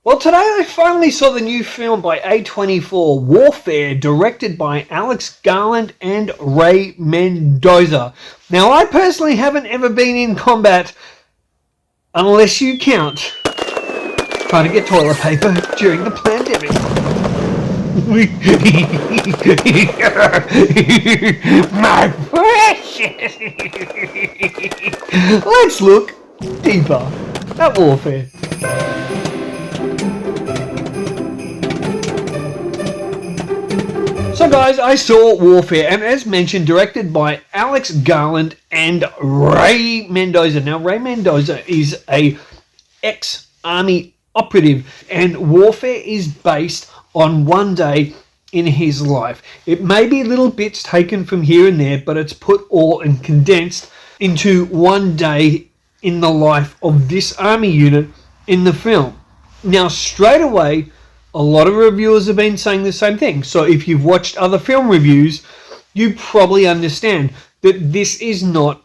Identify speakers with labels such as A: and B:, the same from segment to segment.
A: Well, today I finally saw the new film by A24, Warfare, directed by Alex Garland and Ray Mendoza. Now, I personally haven't ever been in combat, unless you count trying to get toilet paper during the pandemic. My precious! Let's look deeper at Warfare. So guys, I saw Warfare, and as mentioned, directed by Alex Garland and Ray Mendoza. Now, Ray Mendoza is a ex-army operative, and Warfare is based on one day in his life. It may be little bits taken from here and there, but it's put all and condensed into one day in the life of this army unit in the film. Now, straight away, a lot of reviewers have been saying the same thing. So if you've watched other film reviews, you probably understand that this is not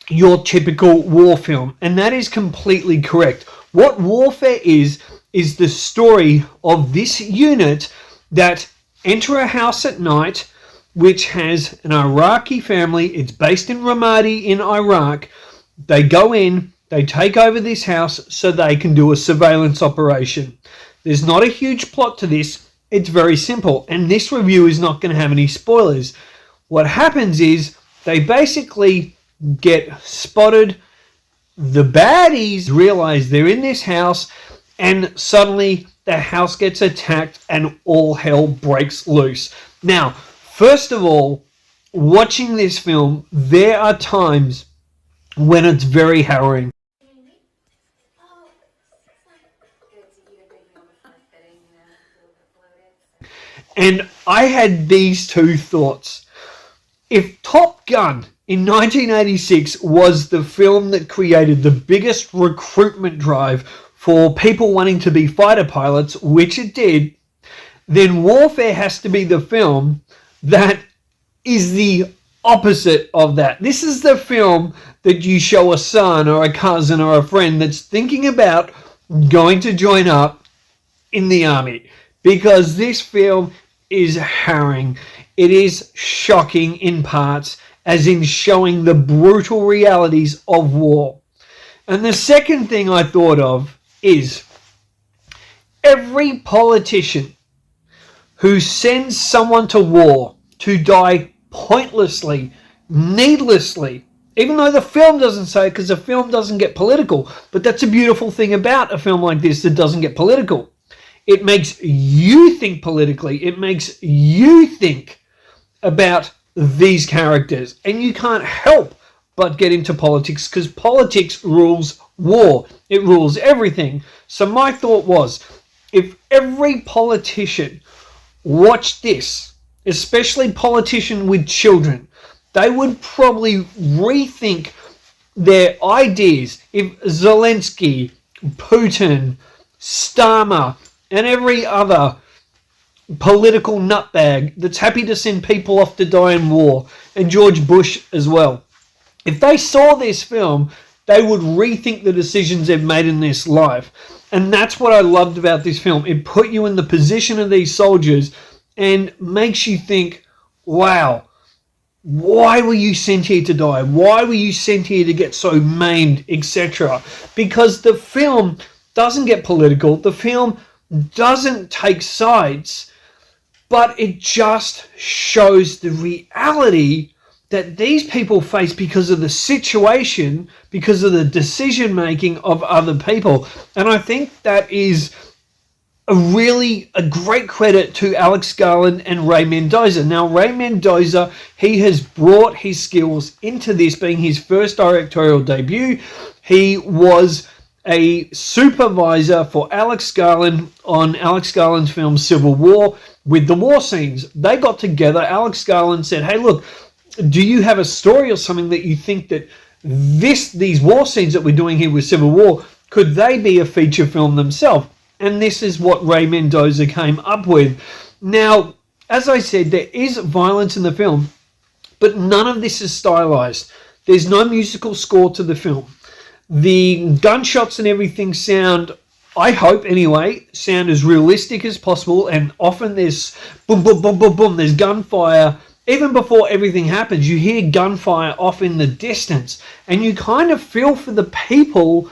A: your typical war film. And that is completely correct. What Warfare is the story of this unit that enter a house at night, which has an Iraqi family. It's based in Ramadi in Iraq. They go in, they take over this house so they can do a surveillance operation. There's not a huge plot to this. It's very simple. And this review is not going to have any spoilers. What happens is they basically get spotted. The baddies realize they're in this house, and suddenly the house gets attacked and all hell breaks loose. Now, first of all, watching this film, there are times when it's very harrowing. And I had these two thoughts. If Top Gun in 1986 was the film that created the biggest recruitment drive for people wanting to be fighter pilots, which it did, then Warfare has to be the film that is the opposite of that. This is the film that you show a son or a cousin or a friend that's thinking about going to join up in the army, because this film is harrowing. It is shocking in parts, as in showing the brutal realities of war. And the second thing I thought of is every politician who sends someone to war to die pointlessly, needlessly, even though the film doesn't say it, because the film doesn't get political, but that's a beautiful thing about a film like this that doesn't get political. It makes you think politically. It makes you think about these characters. And you can't help but get into politics, because politics rules war. It rules everything. So my thought was, if every politician watched this, especially politician with children, they would probably rethink their ideas. If Zelensky, Putin, Starmer, and every other political nutbag that's happy to send people off to die in war, and George Bush as well, if they saw this film, they would rethink the decisions they've made in this life. And that's what I loved about this film. It put you in the position of these soldiers and makes you think, wow, why were you sent here to die? Why were you sent here to get so maimed, etc.? Because the film doesn't get political. The film doesn't take sides, but it just shows the reality that these people face because of the situation, because of the decision making of other people. And I think that is a great credit to Alex Garland and Ray Mendoza. Now, Ray Mendoza, he has brought his skills into this, being his first directorial debut. He was a supervisor for Alex Garland on Alex Garland's film Civil War with the war scenes. They got together. Alex Garland said, hey, look, do you have a story or something that you think that these war scenes that we're doing here with Civil War, could they be a feature film themselves? And this is what Ray Mendoza came up with. Now, as I said, there is violence in the film, but none of this is stylized. There's no musical score to the film. The gunshots and everything sound I hope anyway, sound as realistic as possible, and often there's boom, boom, boom, boom, boom, there's gunfire. Even before everything happens, you hear gunfire off in the distance, and you kind of feel for the people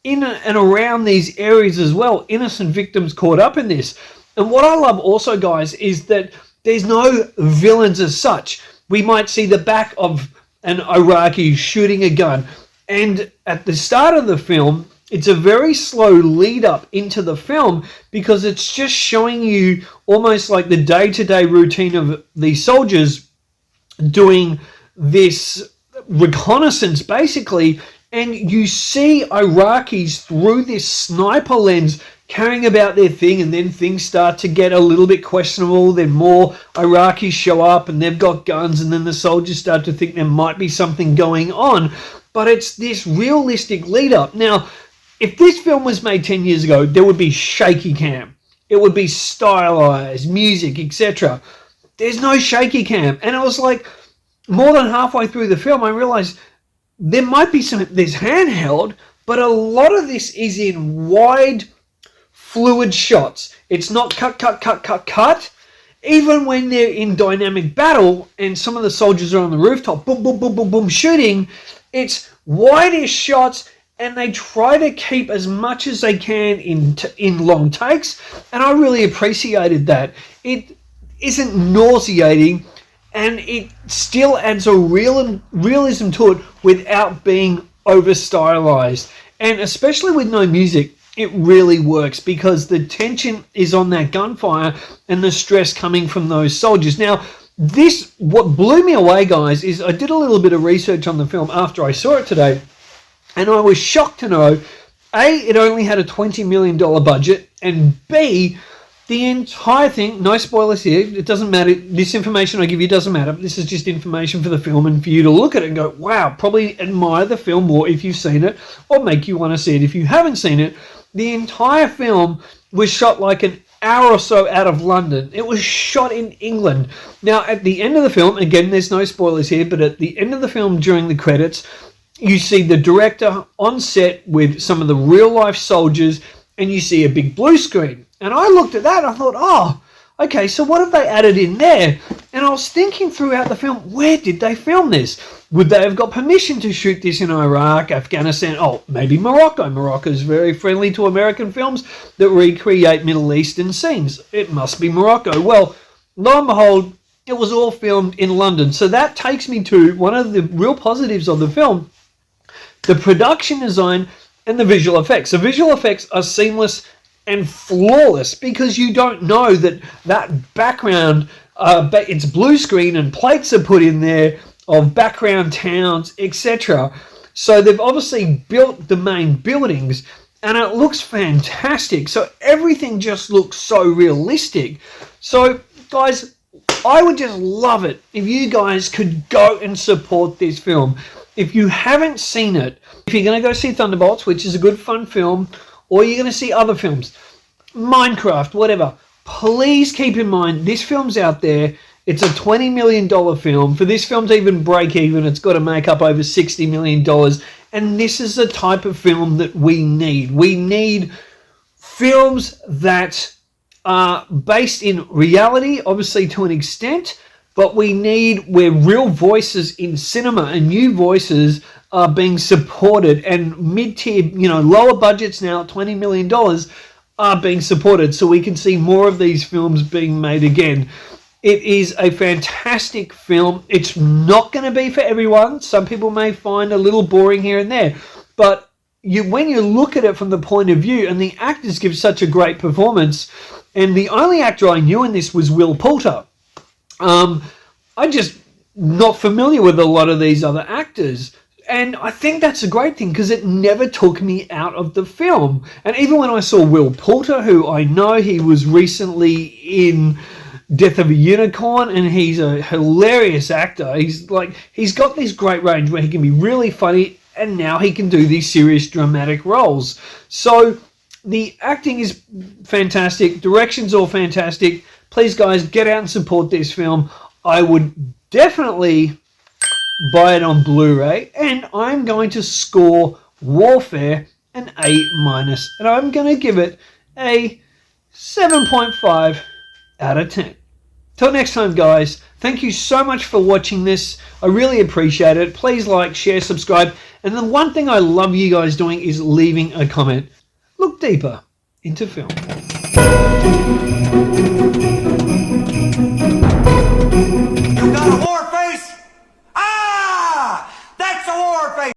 A: in and around these areas as well, innocent victims caught up in this. And what I love also, guys, is that there's no villains as such. We might see the back of an Iraqi shooting a gun, and at the start of the film, it's a very slow lead up into the film because it's just showing you almost like the day-to-day routine of these soldiers doing this reconnaissance, basically, and you see Iraqis through this sniper lens carrying about their thing, and then things start to get a little bit questionable. Then more Iraqis show up and they've got guns, and then the soldiers start to think there might be something going on. But it's this realistic lead up. Now, if this film was made 10 years ago, there would be shaky cam. It would be stylized, music, etc. There's no shaky cam. And it was like, more than halfway through the film, I realized there might be there's handheld, but a lot of this is in wide, fluid shots. It's not cut, cut, cut, cut, cut. Even when they're in dynamic battle and some of the soldiers are on the rooftop, boom, boom, boom, boom, boom, shooting, it's widest shots, and they try to keep as much as they can in long takes, and I really appreciated that. It isn't nauseating, and it still adds a realism to it without being over stylized. And especially with no music, it really works because the tension is on that gunfire and the stress coming from those soldiers. Now, what blew me away, guys, is I did a little bit of research on the film after I saw it today, and I was shocked to know, A, it only had a $20 million budget, and B, the entire thing, no spoilers here, it doesn't matter, this information I give you doesn't matter, this is just information for the film and for you to look at it and go, wow, probably admire the film more if you've seen it, or make you want to see it if you haven't seen it. The entire film was shot like an hour or so out of London. It was shot in England. Now, at the end of the film, again, there's no spoilers here, but at the end of the film, during the credits, you see the director on set with some of the real-life soldiers, and you see a big blue screen. And I looked at that and I thought, oh, okay, so what have they added in there? And I was thinking throughout the film, where did they film this? Would they have got permission to shoot this in Iraq, Afghanistan? Oh, maybe Morocco. Morocco is very friendly to American films that recreate Middle Eastern scenes. It must be Morocco. Well, lo and behold, it was all filmed in London. So that takes me to one of the real positives of the film, the production design and the visual effects. The visual effects are seamless and flawless because you don't know that background, it's blue screen and plates are put in there of background towns, etc. So they've obviously built the main buildings and it looks fantastic. So everything just looks so realistic. So guys, I would just love it if you guys could go and support this film. If you haven't seen it, if you're going to go see Thunderbolts, which is a good fun film, or you're going to see other films, Minecraft, whatever, please keep in mind this film's out there. It's a $20 million film. For this film to even break even, it's got to make up over $60 million. And this is the type of film that we need. We need films that are based in reality, obviously to an extent, but we need where real voices in cinema and new voices are being supported, and mid-tier, lower budgets now, $20 million, are being supported, so we can see more of these films being made again. It is a fantastic film. It's not going to be for everyone. Some people may find a little boring here and there, but when you look at it from the point of view, and the actors give such a great performance, and the only actor I knew in this was Will Poulter. I'm just not familiar with a lot of these other actors. And I think that's a great thing because it never took me out of the film. And even when I saw Will Poulter, who I know he was recently in Death of a Unicorn, and he's a hilarious actor. He's got this great range where he can be really funny, and now he can do these serious dramatic roles. So the acting is fantastic. Direction's all fantastic. Please, guys, get out and support this film. I would definitely buy it on Blu-ray, and I'm going to score Warfare an A minus, and I'm going to give it a 7.5 out of 10. Till next time, guys, thank you so much for watching this. I really appreciate it. Please like, share, subscribe, and the one thing I love you guys doing is leaving a comment. Look deeper into film.